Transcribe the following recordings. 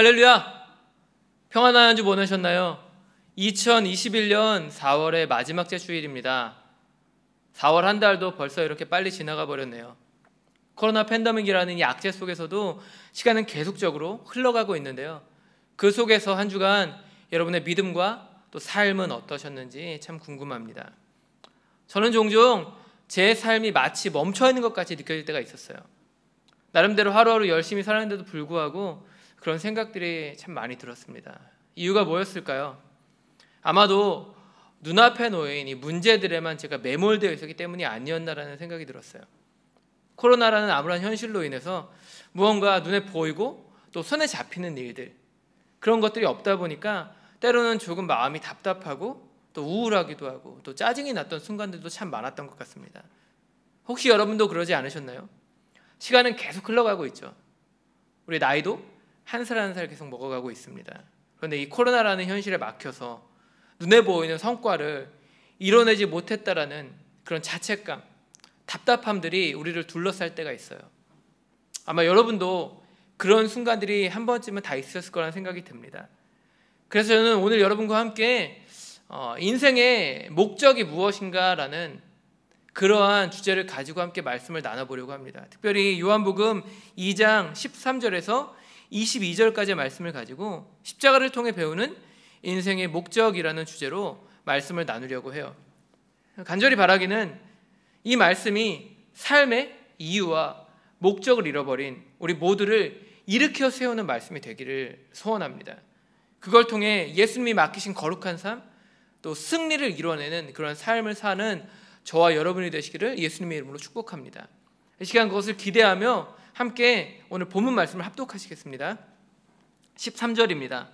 할렐루야! 평안한 한 주 보내셨나요? 2021년 4월의 마지막 주일입니다. 4월 한 달도 벌써 이렇게 빨리 지나가 버렸네요. 코로나 팬데믹이라는 이 악재 속에서도 시간은 계속적으로 흘러가고 있는데요. 그 속에서 한 주간 여러분의 믿음과 또 삶은 어떠셨는지 참 궁금합니다. 저는 종종 제 삶이 마치 멈춰 있는 것 같이 느껴질 때가 있었어요. 나름대로 하루하루 열심히 살았는데도 불구하고 그런 생각들이 참 많이 들었습니다. 이유가 뭐였을까요? 아마도 눈앞에 놓인 이 문제들에만 제가 매몰되어 있었기 때문이 아니었나라는 생각이 들었어요. 코로나라는 암울한 현실로 인해서 무언가 눈에 보이고 또 손에 잡히는 일들, 그런 것들이 없다 보니까 때로는 조금 마음이 답답하고 또 우울하기도 하고 또 짜증이 났던 순간들도 참 많았던 것 같습니다. 혹시 여러분도 그러지 않으셨나요? 시간은 계속 흘러가고 있죠. 우리 나이도 한 살 한 살 계속 먹어가고 있습니다. 그런데 이 코로나라는 현실에 막혀서 눈에 보이는 성과를 이뤄내지 못했다라는 그런 자책감, 답답함들이 우리를 둘러쌀 때가 있어요. 아마 여러분도 그런 순간들이 한 번쯤은 다 있었을 거라는 생각이 듭니다. 그래서 저는 오늘 여러분과 함께 인생의 목적이 무엇인가라는 그러한 주제를 가지고 함께 말씀을 나눠보려고 합니다. 특별히 요한복음 2장 13절에서 22절까지의 말씀을 가지고 십자가를 통해 배우는 인생의 목적이라는 주제로 말씀을 나누려고 해요. 간절히 바라기는 이 말씀이 삶의 이유와 목적을 잃어버린 우리 모두를 일으켜 세우는 말씀이 되기를 소원합니다. 그걸 통해 예수님이 맡기신 거룩한 삶, 또 승리를 이뤄내는 그런 삶을 사는 저와 여러분이 되시기를 예수님의 이름으로 축복합니다. 이 시간 그것을 기대하며 함께 오늘 본문 말씀을 합독하시겠습니다. 13절입니다.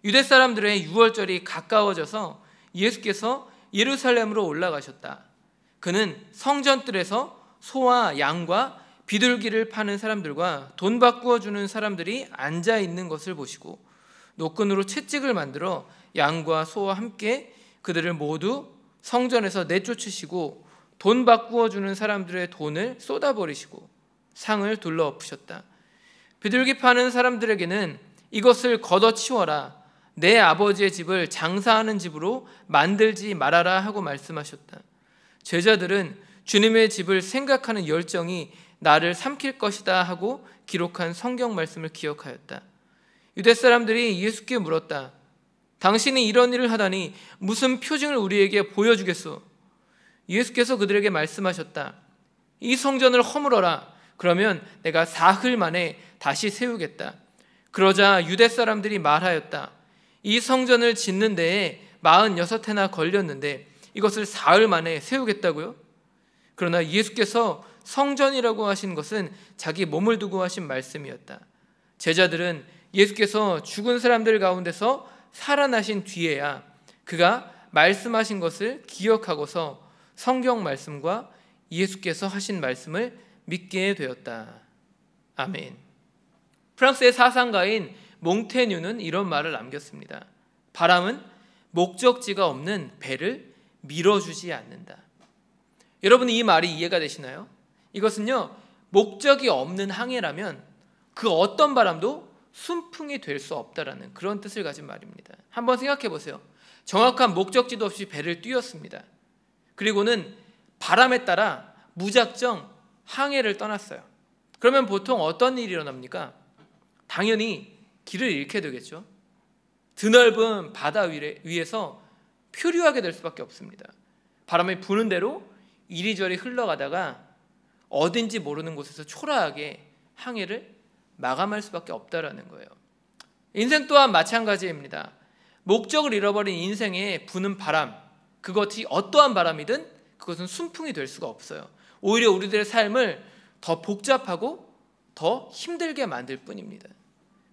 유대 사람들의 유월절이 가까워져서 예수께서 예루살렘으로 올라가셨다. 그는 성전뜰에서 소와 양과 비둘기를 파는 사람들과 돈 바꾸어 주는 사람들이 앉아 있는 것을 보시고 노끈으로 채찍을 만들어 양과 소와 함께 그들을 모두 성전에서 내쫓으시고 돈 바꾸어 주는 사람들의 돈을 쏟아버리시고 상을 둘러 엎으셨다. 비둘기 파는 사람들에게는 이것을 걷어치워라. 내 아버지의 집을 장사하는 집으로 만들지 말아라 하고 말씀하셨다. 제자들은 주님의 집을 생각하는 열정이 나를 삼킬 것이다 하고 기록한 성경 말씀을 기억하였다. 유대 사람들이 예수께 물었다. 당신이 이런 일을 하다니 무슨 표징을 우리에게 보여주겠소? 예수께서 그들에게 말씀하셨다. 이 성전을 허물어라. 그러면 내가 사흘 만에 다시 세우겠다. 그러자 유대 사람들이 말하였다. 이 성전을 짓는 데에 46해나 걸렸는데 이것을 사흘 만에 세우겠다고요? 그러나 예수께서 성전이라고 하신 것은 자기 몸을 두고 하신 말씀이었다. 제자들은 예수께서 죽은 사람들 가운데서 살아나신 뒤에야 그가 말씀하신 것을 기억하고서 성경 말씀과 예수께서 하신 말씀을 믿게 되었다. 아멘. 프랑스의 사상가인 몽테뉴는 이런 말을 남겼습니다. 바람은 목적지가 없는 배를 밀어주지 않는다. 여러분 이 말이 이해가 되시나요? 이것은요, 목적이 없는 항해라면 그 어떤 바람도 순풍이 될 수 없다라는 그런 뜻을 가진 말입니다. 한번 생각해 보세요. 정확한 목적지도 없이 배를 띄웠습니다. 그리고는 바람에 따라 무작정 항해를 떠났어요. 그러면 보통 어떤 일이 일어납니까? 당연히 길을 잃게 되겠죠. 드넓은 바다 위에서 표류하게 될 수밖에 없습니다. 바람이 부는 대로 이리저리 흘러가다가 어딘지 모르는 곳에서 초라하게 항해를 마감할 수밖에 없다라는 거예요. 인생 또한 마찬가지입니다. 목적을 잃어버린 인생에 부는 바람, 그것이 어떠한 바람이든 그것은 순풍이 될 수가 없어요. 오히려 우리들의 삶을 더 복잡하고 더 힘들게 만들 뿐입니다.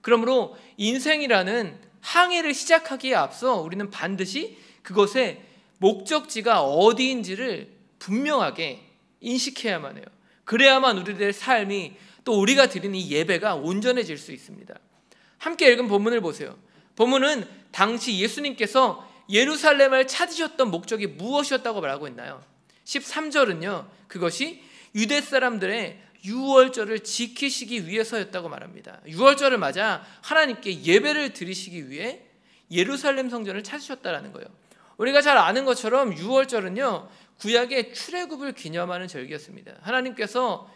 그러므로 인생이라는 항해를 시작하기에 앞서 우리는 반드시 그것의 목적지가 어디인지를 분명하게 인식해야만 해요. 그래야만 우리들의 삶이 또 우리가 드리는 이 예배가 온전해질 수 있습니다. 함께 읽은 본문을 보세요. 본문은 당시 예수님께서 예루살렘을 찾으셨던 목적이 무엇이었다고 말하고 있나요? 13절은요, 그것이 유대 사람들의 유월절을 지키시기 위해서였다고 말합니다. 유월절을 맞아 하나님께 예배를 드리시기 위해 예루살렘 성전을 찾으셨다라는 거예요. 우리가 잘 아는 것처럼 유월절은요, 구약의 출애굽을 기념하는 절기였습니다. 하나님께서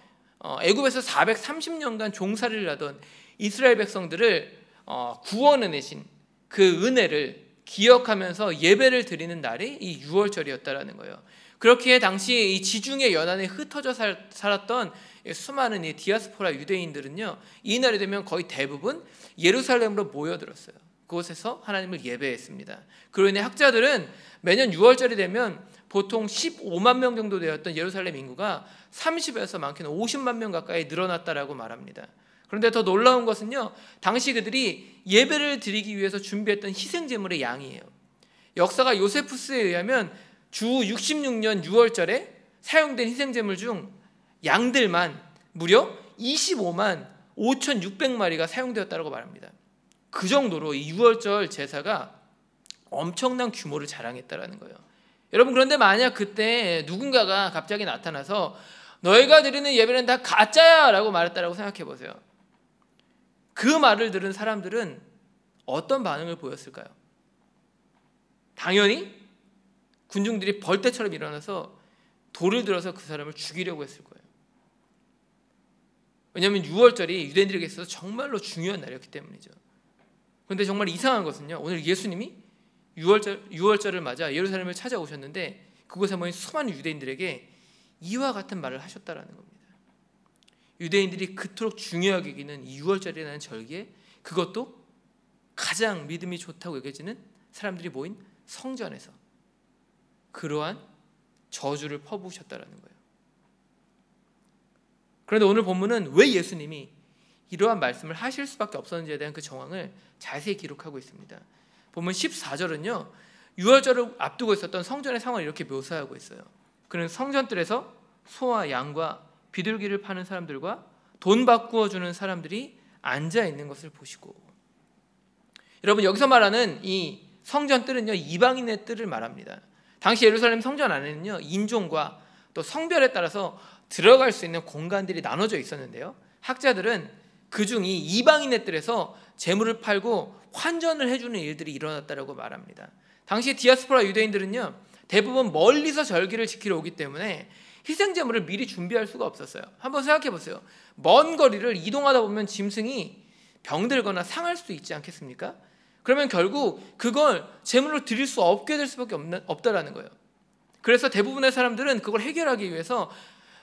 애굽에서 430년간 종살이를 하던 이스라엘 백성들을 구원해내신 그 은혜를 기억하면서 예배를 드리는 날이 이 유월절이었다라는 거예요. 그렇기에 당시 이 지중해 연안에 흩어져 살았던 수많은 이 디아스포라 유대인들은요, 이 날이 되면 거의 대부분 예루살렘으로 모여들었어요. 그곳에서 하나님을 예배했습니다. 그로 인해 학자들은 매년 6월절이 되면 보통 15만 명 정도 되었던 예루살렘 인구가 30에서 많게는 50만 명 가까이 늘어났다라고 말합니다. 그런데 더 놀라운 것은요, 당시 그들이 예배를 드리기 위해서 준비했던 희생제물의 양이에요. 역사가 요세푸스에 의하면 주 66년 6월절에 사용된 희생제물 중 양들만 무려 25만 5,600마리가 사용되었다고 말합니다. 그 정도로 이 6월절 제사가 엄청난 규모를 자랑했다라는 거예요. 여러분, 그런데 만약 그때 누군가가 갑자기 나타나서 너희가 드리는 예배는 다 가짜야 라고 말했다라고 생각해 보세요. 그 말을 들은 사람들은 어떤 반응을 보였을까요? 당연히 군중들이 벌떼처럼 일어나서 돌을 들어서 그 사람을 죽이려고 했을 거예요. 왜냐하면 6월절이 유대인들에게 있어서 정말로 중요한 날이었기 때문이죠. 그런데 정말 이상한 것은요, 오늘 예수님이 6월절을 맞아 예루살렘을 찾아오셨는데 그곳에 모인 수많은 유대인들에게 이와 같은 말을 하셨다라는 겁니다. 유대인들이 그토록 중요하게 여기는 이 6월절이라는 절기에 그것도 가장 믿음이 좋다고 여겨지는 사람들이 모인 성전에서 그러한 저주를 퍼부으셨다라는 거예요. 그런데 오늘 본문은 왜 예수님이 이러한 말씀을 하실 수밖에 없었는지에 대한 그 정황을 자세히 기록하고 있습니다. 본문 14절은요, 6월절을 앞두고 있었던 성전의 상황을 이렇게 묘사하고 있어요. 그는 성전뜰에서 소와 양과 비둘기를 파는 사람들과 돈 바꾸어 주는 사람들이 앉아 있는 것을 보시고, 여러분, 여기서 말하는 이 성전뜰은요, 이방인의 뜰을 말합니다. 당시 예루살렘 성전 안에는요, 인종과 또 성별에 따라서 들어갈 수 있는 공간들이 나눠져 있었는데요, 학자들은 그중 이 이방인의 뜰에서 재물을 팔고 환전을 해주는 일들이 일어났다고 말합니다. 당시 디아스포라 유대인들은요, 대부분 멀리서 절기를 지키러 오기 때문에 희생제물을 미리 준비할 수가 없었어요. 한번 생각해 보세요. 먼 거리를 이동하다 보면 짐승이 병들거나 상할 수도 있지 않겠습니까? 그러면 결국 그걸 제물로 드릴 수 없게 될 수밖에 없다라는 거예요. 그래서 대부분의 사람들은 그걸 해결하기 위해서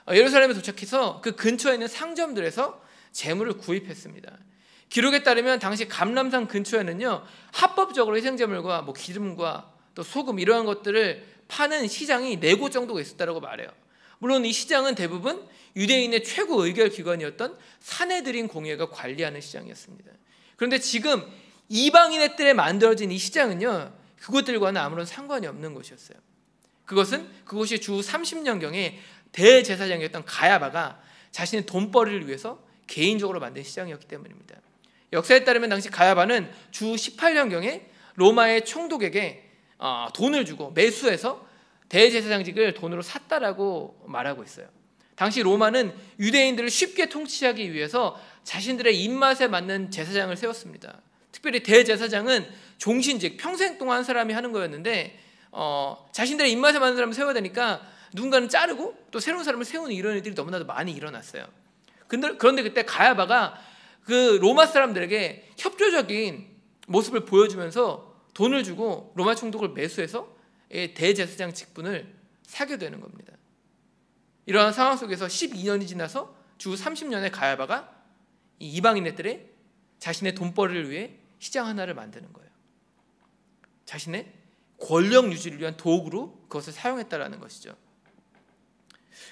예루살렘에 도착해서 그 근처에 있는 상점들에서 제물을 구입했습니다. 기록에 따르면 당시 감람산 근처에는요, 합법적으로 희생제물과 기름과 또 소금 이러한 것들을 파는 시장이 4곳 정도가 있었다고 말해요. 물론 이 시장은 대부분 유대인의 최고 의결 기관이었던 사내드린 공회가 관리하는 시장이었습니다. 그런데 지금 이방인의 뜰에 만들어진 이 시장은요, 그것들과는 아무런 상관이 없는 곳이었어요. 그것이 주 30년경에 대제사장이었던 가야바가 자신의 돈벌이를 위해서 개인적으로 만든 시장이었기 때문입니다. 역사에 따르면 당시 가야바는 주 18년경에 로마의 총독에게 돈을 주고 매수해서 대제사장직을 돈으로 샀다라고 말하고 있어요. 당시 로마는 유대인들을 쉽게 통치하기 위해서 자신들의 입맛에 맞는 제사장을 세웠습니다. 특별히 대제사장은 종신직, 평생 동안 한 사람이 하는 거였는데 자신들의 입맛에 맞는 사람을 세워야 되니까 누군가는 자르고 또 새로운 사람을 세우는 이런 일들이 너무나도 많이 일어났어요. 그런데 그때 가야바가 그 로마 사람들에게 협조적인 모습을 보여주면서 돈을 주고 로마 총독을 매수해서 대제사장 직분을 사게 되는 겁니다. 이러한 상황 속에서 12년이 지나서 주 30년에 가야바가 이방인의 뜰에 자신의 돈벌이를 위해 시장 하나를 만드는 거예요. 자신의 권력 유지를 위한 도구로 그것을 사용했다라는 것이죠.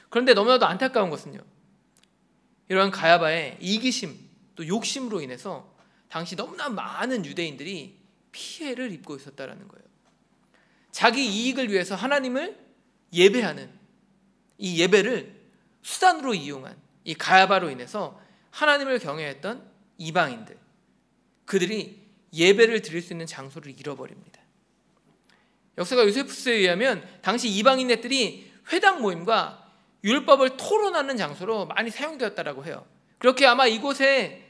그런데 너무나도 안타까운 것은요, 이러한 가야바의 이기심 또 욕심으로 인해서 당시 너무나 많은 유대인들이 피해를 입고 있었다라는 거예요. 자기 이익을 위해서 하나님을 예배하는 이 예배를 수단으로 이용한 이 가야바로 인해서 하나님을 경외했던 이방인들, 그들이 예배를 드릴 수 있는 장소를 잃어버립니다. 역사가 요세푸스에 의하면 당시 이방인들이 회당 모임과 율법을 토론하는 장소로 많이 사용되었다라고 해요. 그렇게 아마 이곳에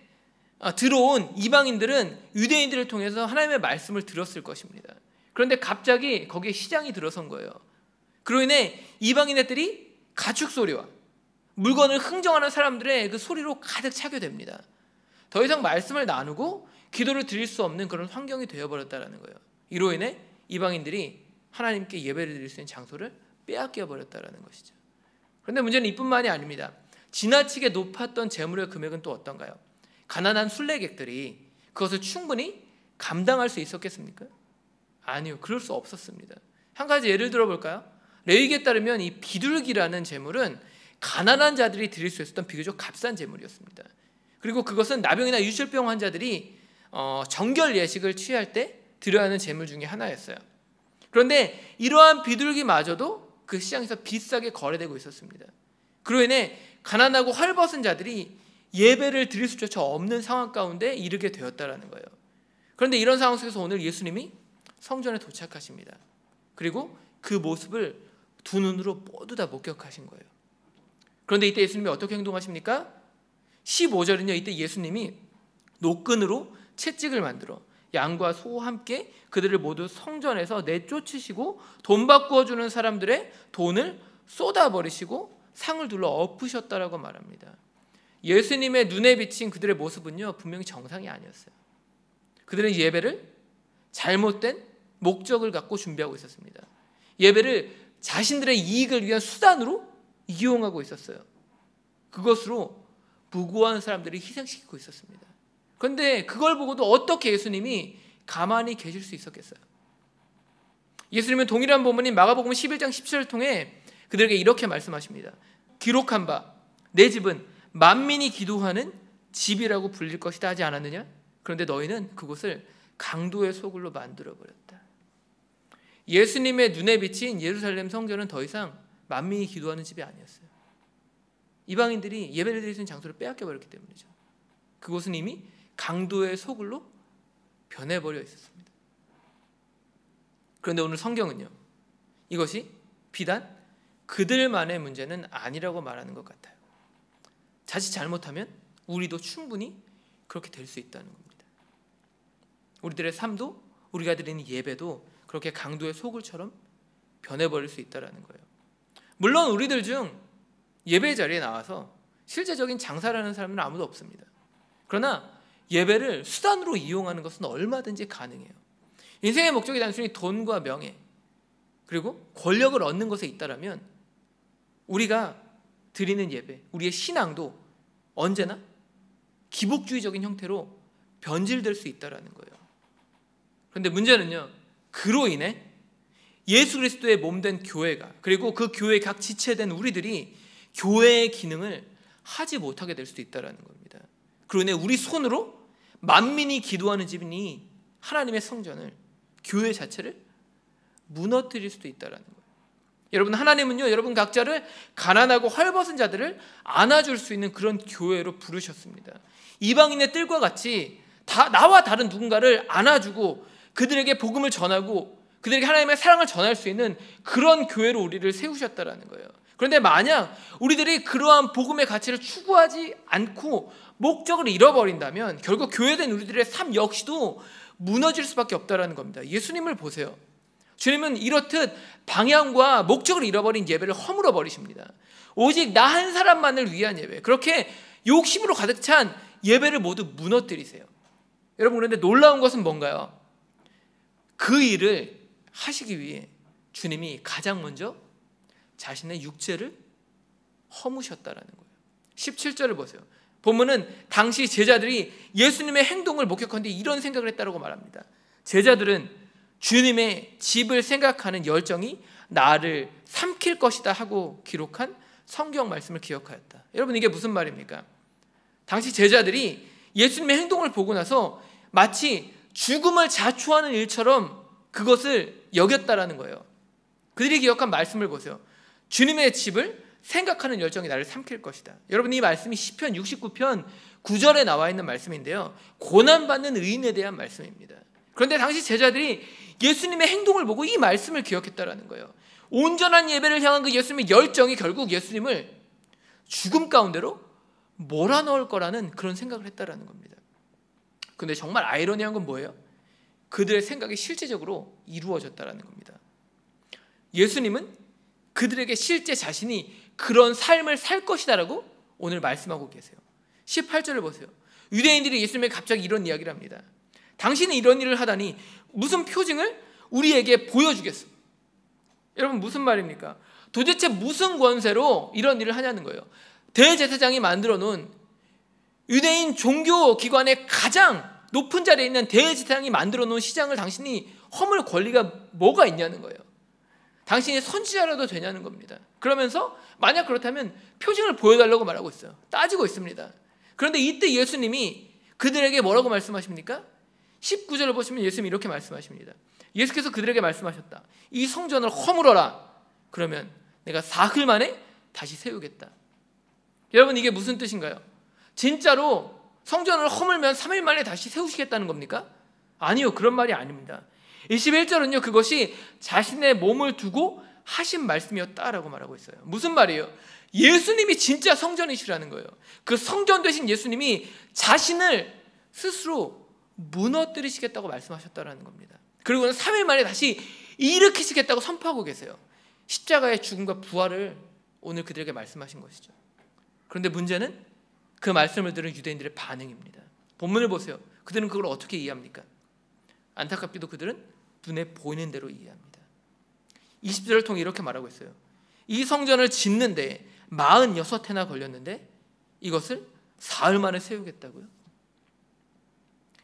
들어온 이방인들은 유대인들을 통해서 하나님의 말씀을 들었을 것입니다. 그런데 갑자기 거기에 시장이 들어선 거예요. 그로 인해 이방인 애들이 가축 소리와 물건을 흥정하는 사람들의 그 소리로 가득 차게 됩니다. 더 이상 말씀을 나누고 기도를 드릴 수 없는 그런 환경이 되어버렸다는 거예요. 이로 인해 이방인들이 하나님께 예배를 드릴 수 있는 장소를 빼앗겨 버렸다는 것이죠. 그런데 문제는 이뿐만이 아닙니다. 지나치게 높았던 재물의 금액은 또 어떤가요? 가난한 순례객들이 그것을 충분히 감당할 수 있었겠습니까? 아니요, 그럴 수 없었습니다. 한 가지 예를 들어볼까요? 레위기에 따르면 이 비둘기라는 재물은 가난한 자들이 드릴 수 있었던 비교적 값싼 재물이었습니다. 그리고 그것은 나병이나 유출병 환자들이 정결 예식을 취할 때 드려야 하는 재물 중에 하나였어요. 그런데 이러한 비둘기마저도 그 시장에서 비싸게 거래되고 있었습니다. 그로 인해 가난하고 헐벗은 자들이 예배를 드릴 수조차 없는 상황 가운데 이르게 되었다는 거예요. 그런데 이런 상황 속에서 오늘 예수님이 성전에 도착하십니다. 그리고 그 모습을 두 눈으로 모두 다 목격하신 거예요. 그런데 이때 예수님이 어떻게 행동하십니까? 15절은요, 이때 예수님이 노끈으로 채찍을 만들어 양과 소와 함께 그들을 모두 성전에서 내쫓으시고 돈 바꾸어 주는 사람들의 돈을 쏟아버리시고 상을 둘러 엎으셨다라고 말합니다. 예수님의 눈에 비친 그들의 모습은요, 분명히 정상이 아니었어요. 그들은 예배를 잘못된 목적을 갖고 준비하고 있었습니다. 예배를 자신들의 이익을 위한 수단으로 이용하고 있었어요. 그것으로 무고한 사람들이 희생시키고 있었습니다. 그런데 그걸 보고도 어떻게 예수님이 가만히 계실 수 있었겠어요? 예수님은 동일한 본문인 마가복음 11장 17절을 통해 그들에게 이렇게 말씀하십니다. 기록한 바 내 집은 만민이 기도하는 집이라고 불릴 것이다 하지 않았느냐? 그런데 너희는 그곳을 강도의 소굴로 만들어버렸다. 예수님의 눈에 비친 예루살렘 성전은 더 이상 만민이 기도하는 집이 아니었어요. 이방인들이 예배를 드릴 수 있는 장소를 빼앗겨버렸기 때문이죠. 그곳은 이미 강도의 소굴로 변해버려 있었습니다. 그런데 오늘 성경은요, 이것이 비단 그들만의 문제는 아니라고 말하는 것 같아요. 자칫 잘못하면 우리도 충분히 그렇게 될 수 있다는 겁니다. 우리들의 삶도, 우리가 드리는 예배도 그렇게 강도의 소굴처럼 변해버릴 수 있다는 거예요. 물론 우리들 중 예배 자리에 나와서 실제적인 장사를 하는 사람은 아무도 없습니다. 그러나 예배를 수단으로 이용하는 것은 얼마든지 가능해요. 인생의 목적이 단순히 돈과 명예 그리고 권력을 얻는 것에 있다라면 우리가 드리는 예배, 우리의 신앙도 언제나 기복주의적인 형태로 변질될 수 있다는 거예요. 그런데 문제는요, 그로 인해 예수 그리스도의 몸된 교회가, 그리고 그 교회의 각 지체된 우리들이 교회의 기능을 하지 못하게 될 수도 있다는 겁니다. 그로 인해 우리 손으로 만민이 기도하는 집이니 하나님의 성전을, 교회 자체를 무너뜨릴 수도 있다는 거예요. 여러분, 하나님은요, 여러분 각자를 가난하고 헐벗은 자들을 안아줄 수 있는 그런 교회로 부르셨습니다. 이방인의 뜰과 같이 나와 다른 누군가를 안아주고 그들에게 복음을 전하고 그들에게 하나님의 사랑을 전할 수 있는 그런 교회로 우리를 세우셨다는 거예요. 그런데 만약 우리들이 그러한 복음의 가치를 추구하지 않고 목적을 잃어버린다면 결국 교회된 우리들의 삶 역시도 무너질 수밖에 없다는 겁니다. 예수님을 보세요. 주님은 이렇듯 방향과 목적을 잃어버린 예배를 허물어 버리십니다. 오직 나 한 사람만을 위한 예배, 그렇게 욕심으로 가득 찬 예배를 모두 무너뜨리세요. 여러분, 그런데 놀라운 것은 뭔가요? 그 일을 하시기 위해 주님이 가장 먼저 자신의 육체를 허무셨다라는 거예요. 17절을 보세요. 본문은 당시 제자들이 예수님의 행동을 목격한 뒤 이런 생각을 했다고 말합니다. 제자들은 주님의 집을 생각하는 열정이 나를 삼킬 것이다 하고 기록한 성경 말씀을 기억하였다. 여러분, 이게 무슨 말입니까? 당시 제자들이 예수님의 행동을 보고 나서 마치 죽음을 자초하는 일처럼 그것을 여겼다라는 거예요. 그들이 기억한 말씀을 보세요. 주님의 집을 생각하는 열정이 나를 삼킬 것이다. 여러분, 이 말씀이 시편 69편 9절에 나와 있는 말씀인데요, 고난받는 의인에 대한 말씀입니다. 그런데 당시 제자들이 예수님의 행동을 보고 이 말씀을 기억했다라는 거예요. 온전한 예배를 향한 그 예수님의 열정이 결국 예수님을 죽음 가운데로 몰아넣을 거라는 그런 생각을 했다라는 겁니다. 근데 정말 아이러니한 건 뭐예요? 그들의 생각이 실제적으로 이루어졌다라는 겁니다. 예수님은 그들에게 실제 자신이 그런 삶을 살 것이다라고 오늘 말씀하고 계세요. 18절을 보세요. 유대인들이 예수님에게 갑자기 이런 이야기를 합니다. 당신이 이런 일을 하다니 무슨 표징을 우리에게 보여주겠어? 여러분, 무슨 말입니까? 도대체 무슨 권세로 이런 일을 하냐는 거예요. 대제사장이 만들어 놓은, 유대인 종교기관의 가장 높은 자리에 있는 대제사장이 만들어 놓은 시장을 당신이 허물 권리가 뭐가 있냐는 거예요. 당신이 선지자라도 되냐는 겁니다. 그러면서 만약 그렇다면 표징을 보여달라고 말하고 있어요. 따지고 있습니다. 그런데 이때 예수님이 그들에게 뭐라고 말씀하십니까? 19절을 보시면 예수님이 이렇게 말씀하십니다. 예수께서 그들에게 말씀하셨다. 이 성전을 허물어라. 그러면 내가 사흘 만에 다시 세우겠다. 여러분, 이게 무슨 뜻인가요? 진짜로 성전을 허물면 3일 만에 다시 세우시겠다는 겁니까? 아니요, 그런 말이 아닙니다. 21절은요, 그것이 자신의 몸을 두고 하신 말씀이었다라고 말하고 있어요. 무슨 말이에요? 예수님이 진짜 성전이시라는 거예요. 그 성전 되신 예수님이 자신을 스스로 무너뜨리시겠다고 말씀하셨다라는 겁니다. 그리고는 3일 만에 다시 일으키시겠다고 선포하고 계세요. 십자가의 죽음과 부활을 오늘 그들에게 말씀하신 것이죠. 그런데 문제는 그 말씀을 들은 유대인들의 반응입니다. 본문을 보세요. 그들은 그걸 어떻게 이해합니까? 안타깝게도 그들은 눈에 보이는 대로 이해합니다. 20절을 통해 이렇게 말하고 있어요. 이 성전을 짓는데 46해나 걸렸는데 이것을 사흘 만에 세우겠다고요?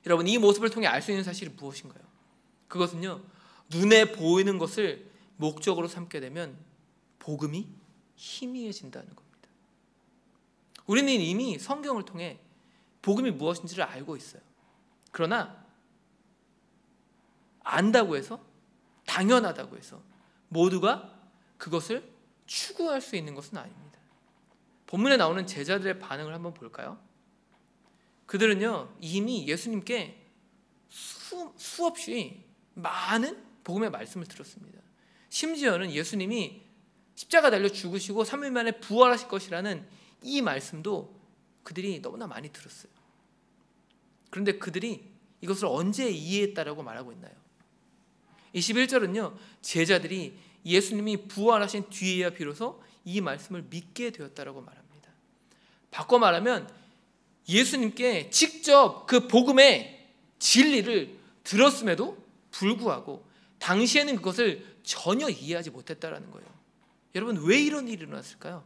여러분, 이 모습을 통해 알 수 있는 사실이 무엇인가요? 그것은요, 눈에 보이는 것을 목적으로 삼게 되면 복음이 희미해진다는 겁니다. 우리는 이미 성경을 통해 복음이 무엇인지를 알고 있어요. 그러나 안다고 해서, 당연하다고 해서 모두가 그것을 추구할 수 있는 것은 아닙니다. 본문에 나오는 제자들의 반응을 한번 볼까요? 그들은요, 이미 예수님께 수없이 많은 복음의 말씀을 들었습니다. 심지어는 예수님이 십자가 달려 죽으시고 3일 만에 부활하실 것이라는 이 말씀도 그들이 너무나 많이 들었어요. 그런데 그들이 이것을 언제 이해했다라고 말하고 있나요? 21절은요, 제자들이 예수님이 부활하신 뒤에야 비로소 이 말씀을 믿게 되었다라고 말합니다. 바꿔 말하면 예수님께 직접 그 복음의 진리를 들었음에도 불구하고 당시에는 그것을 전혀 이해하지 못했다라는 거예요. 여러분, 왜 이런 일이 일어났을까요?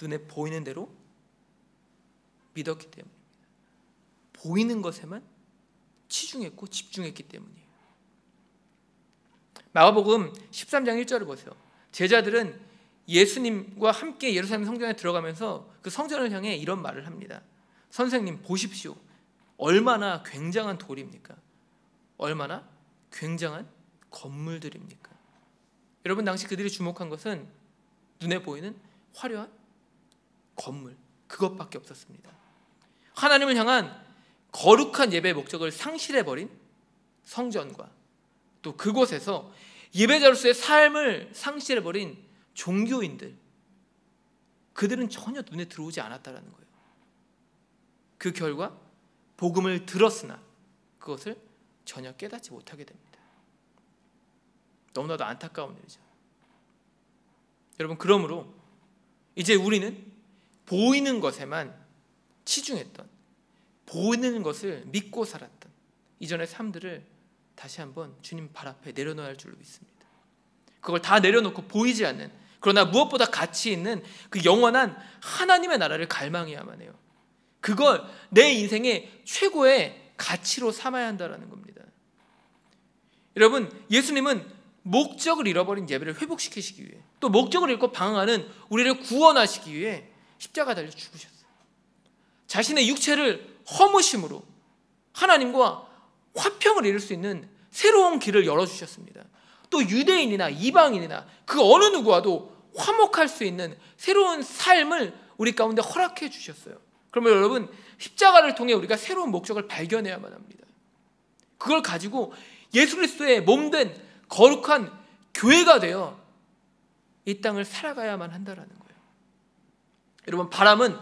눈에 보이는 대로 믿었기 때문입니다. 보이는 것에만 치중했고 집중했기 때문이에요. 마가복음 13장 1절을 보세요. 제자들은 예수님과 함께 예루살렘 성전에 들어가면서 그 성전을 향해 이런 말을 합니다. 선생님, 보십시오. 얼마나 굉장한 돌입니까? 얼마나 굉장한 건물들입니까? 여러분, 당시 그들이 주목한 것은 눈에 보이는 화려한 건물, 그것밖에 없었습니다. 하나님을 향한 거룩한 예배의 목적을 상실해버린 성전과 또 그곳에서 예배자로서의 삶을 상실해버린 종교인들, 그들은 전혀 눈에 들어오지 않았다는 거예요. 그 결과 복음을 들었으나 그것을 전혀 깨닫지 못하게 됩니다. 너무나도 안타까운 일이죠. 여러분, 그러므로 이제 우리는 보이는 것에만 치중했던, 보이는 것을 믿고 살았던 이전의 삶들을 다시 한번 주님 발 앞에 내려놓아야 할 줄로 믿습니다. 그걸 다 내려놓고 보이지 않는, 그러나 무엇보다 가치 있는 그 영원한 하나님의 나라를 갈망해야만 해요. 그걸 내 인생의 최고의 가치로 삼아야 한다는 겁니다. 여러분, 예수님은 목적을 잃어버린 예배를 회복시키시기 위해, 또 목적을 잃고 방황하는 우리를 구원하시기 위해 십자가 달려 죽으셨어요. 자신의 육체를 허무심으로 하나님과 화평을 이룰 수 있는 새로운 길을 열어주셨습니다. 또 유대인이나 이방인이나 그 어느 누구와도 화목할 수 있는 새로운 삶을 우리 가운데 허락해 주셨어요. 그러면 여러분, 십자가를 통해 우리가 새로운 목적을 발견해야만 합니다. 그걸 가지고 예수 그리스도의 몸된 거룩한 교회가 되어 이 땅을 살아가야만 한다라는 거예요. 여러분, 바람은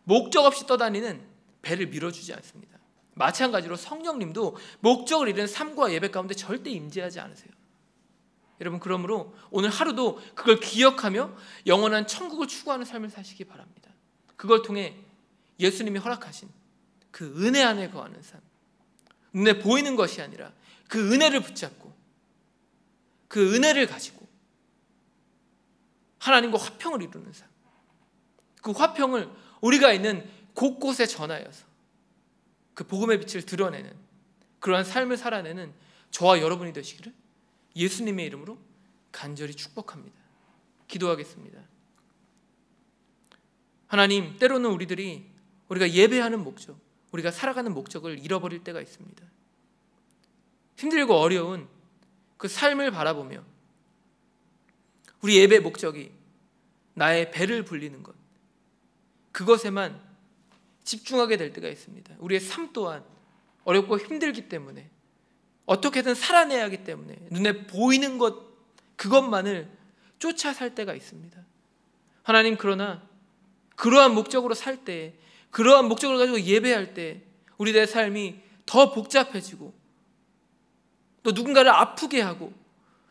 목적 없이 떠다니는 배를 밀어주지 않습니다. 마찬가지로 성령님도 목적을 잃은 삶과 예배 가운데 절대 임재하지 않으세요. 여러분, 그러므로 오늘 하루도 그걸 기억하며 영원한 천국을 추구하는 삶을 사시기 바랍니다. 그걸 통해 예수님이 허락하신 그 은혜 안에 거하는 삶, 눈에 보이는 것이 아니라 그 은혜를 붙잡고 그 은혜를 가지고 하나님과 화평을 이루는 삶, 그 화평을 우리가 있는 곳곳에 전하여서 그 복음의 빛을 드러내는 그러한 삶을 살아내는 저와 여러분이 되시기를 예수님의 이름으로 간절히 축복합니다. 기도하겠습니다. 하나님, 때로는 우리가 예배하는 목적, 우리가 살아가는 목적을 잃어버릴 때가 있습니다. 힘들고 어려운 그 삶을 바라보며 우리 예배 목적이 나의 배를 불리는 것, 그것에만 집중하게 될 때가 있습니다. 우리의 삶 또한 어렵고 힘들기 때문에 어떻게든 살아내야 하기 때문에 눈에 보이는 것, 그것만을 쫓아 살 때가 있습니다. 하나님, 그러나 그러한 목적으로 살 때, 그러한 목적을 가지고 예배할 때 우리들의 삶이 더 복잡해지고 또 누군가를 아프게 하고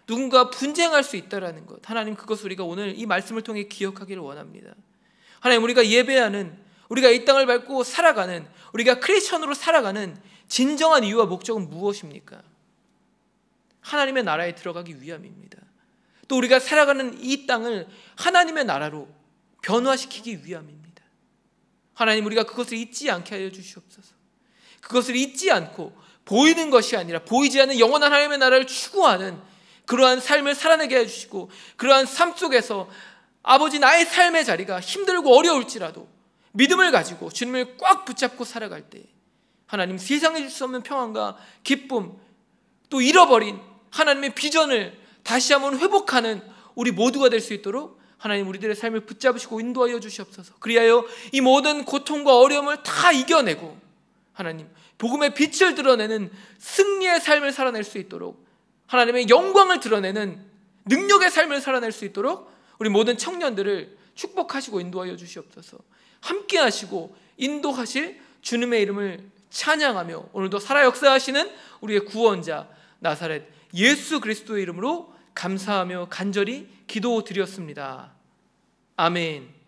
누군가 분쟁할 수 있다라는 것, 하나님, 그것을 우리가 오늘 이 말씀을 통해 기억하기를 원합니다. 하나님, 우리가 예배하는, 우리가 이 땅을 밟고 살아가는, 우리가 크리스천으로 살아가는 진정한 이유와 목적은 무엇입니까? 하나님의 나라에 들어가기 위함입니다. 또 우리가 살아가는 이 땅을 하나님의 나라로 변화시키기 위함입니다. 하나님, 우리가 그것을 잊지 않게 하여 주시옵소서. 그것을 잊지 않고 보이는 것이 아니라 보이지 않는 영원한 하나님의 나라를 추구하는 그러한 삶을 살아내게 해주시고, 그러한 삶 속에서 아버지, 나의 삶의 자리가 힘들고 어려울지라도 믿음을 가지고 주님을 꽉 붙잡고 살아갈 때 하나님, 세상에 줄 수 없는 평안과 기쁨, 또 잃어버린 하나님의 비전을 다시 한번 회복하는 우리 모두가 될 수 있도록 하나님, 우리들의 삶을 붙잡으시고 인도하여 주시옵소서. 그리하여 이 모든 고통과 어려움을 다 이겨내고 하나님, 복음의 빛을 드러내는 승리의 삶을 살아낼 수 있도록, 하나님의 영광을 드러내는 능력의 삶을 살아낼 수 있도록 우리 모든 청년들을 축복하시고 인도하여 주시옵소서. 함께 하시고 인도하실 주님의 이름을 찬양하며 오늘도 살아 역사하시는 우리의 구원자 나사렛 예수 그리스도의 이름으로 감사하며 간절히 기도드렸습니다. 아멘.